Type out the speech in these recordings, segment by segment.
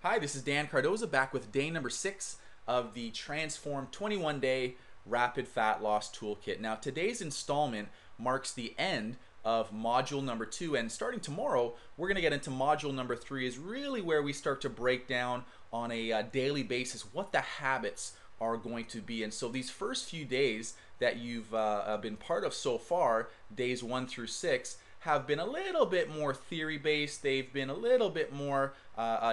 Hi, this is Dan Cardoza back with day number 6 of the Transform 21-day Rapid Fat Loss Toolkit. Now, today's installment marks the end of module number 2, and starting tomorrow, we're going to get into module number 3, is really where we start to break down on a daily basis what the habits are going to be. And so these first few days that you've been part of so far, days 1 through 6, have been a little bit more theory based. They've been a little bit more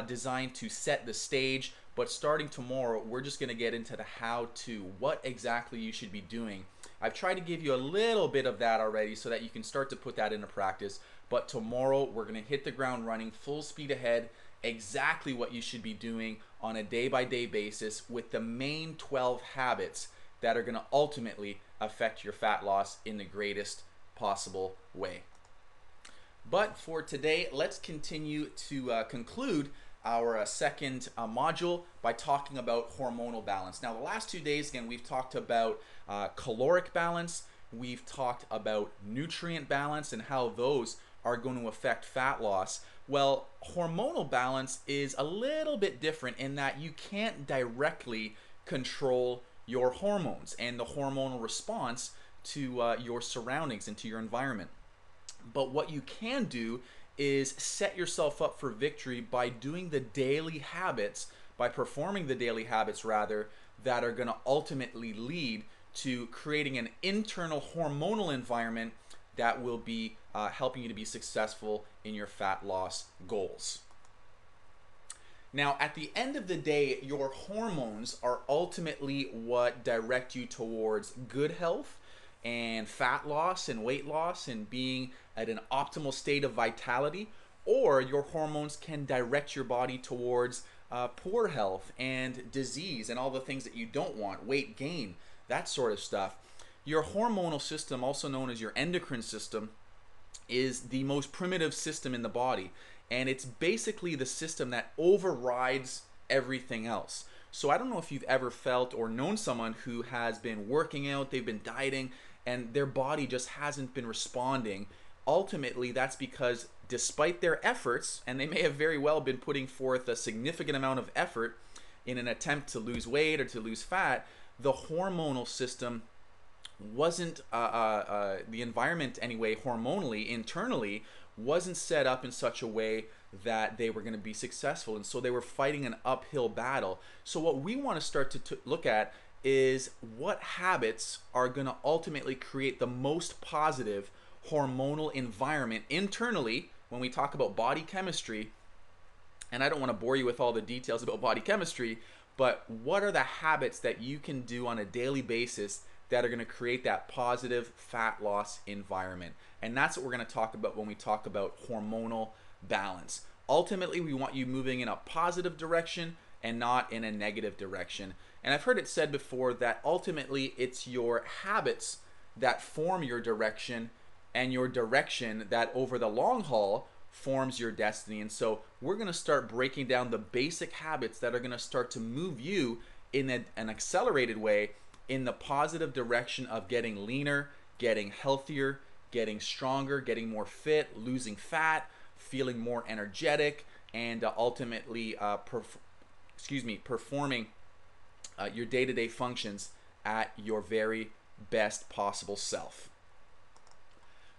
designed to set the stage, but starting tomorrow we're just going to get into the how to, what exactly you should be doing. I've tried to give you a little bit of that already so that you can start to put that into practice, but tomorrow we're going to hit the ground running, full speed ahead, exactly what you should be doing on a day-by-day basis with the main 12 habits that are going to ultimately affect your fat loss in the greatest possible way. But for today, let's continue to conclude our second module by talking about hormonal balance. Now, the last 2 days, again, we've talked about caloric balance, we've talked about nutrient balance and how those are going to affect fat loss. Well, hormonal balance is a little bit different in that you can't directly control your hormones and the hormonal response to your surroundings and to your environment. But what you can do is set yourself up for victory by doing the daily habits, by performing the daily habits rather, that are going to ultimately lead to creating an internal hormonal environment that will be helping you to be successful in your fat loss goals. Now, at the end of the day, your hormones are ultimately what direct you towards good health and fat loss and weight loss and being at an optimal state of vitality, or your hormones can direct your body towards poor health and disease and all the things that you don't want, weight gain, that sort of stuff. Your hormonal system, also known as your endocrine system, is the most primitive system in the body, and it's basically the system that overrides everything else. So I don't know if you've ever felt or known someone who has been working out, they've been dieting, and their body just hasn't been responding. Ultimately, that's because despite their efforts, and they may have very well been putting forth a significant amount of effort in an attempt to lose weight or to lose fat, the hormonal system wasn't, the environment anyway, hormonally, internally, wasn't set up in such a way that they were going to be successful. And so they were fighting an uphill battle. So what we want to start to look at is what habits are going to ultimately create the most positive hormonal environment internally when we talk about body chemistry. And I don't want to bore you with all the details about body chemistry, but what are the habits that you can do on a daily basis that are going to create that positive fat loss environment? And that's what we're going to talk about when we talk about hormonal balance. Ultimately, we want you moving in a positive direction and not in a negative direction. And I've heard it said before that ultimately it's your habits that form your direction, and your direction that over the long haul forms your destiny. And so we're going to start breaking down the basic habits that are going to start to move you in an accelerated way in the positive direction of getting leaner, getting healthier, getting stronger, getting more fit, losing fat, feeling more energetic, and ultimately performing your day-to-day functions at your very best possible self.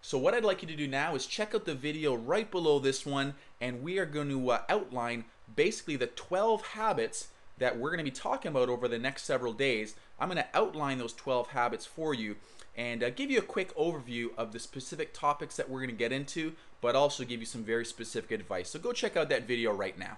So what I'd like you to do now is check out the video right below this one, and we are going to outline basically the 12 habits that we're going to be talking about over the next several days. I'm going to outline those 12 habits for you and give you a quick overview of the specific topics that we're going to get into, but also give you some very specific advice. So go check out that video right now.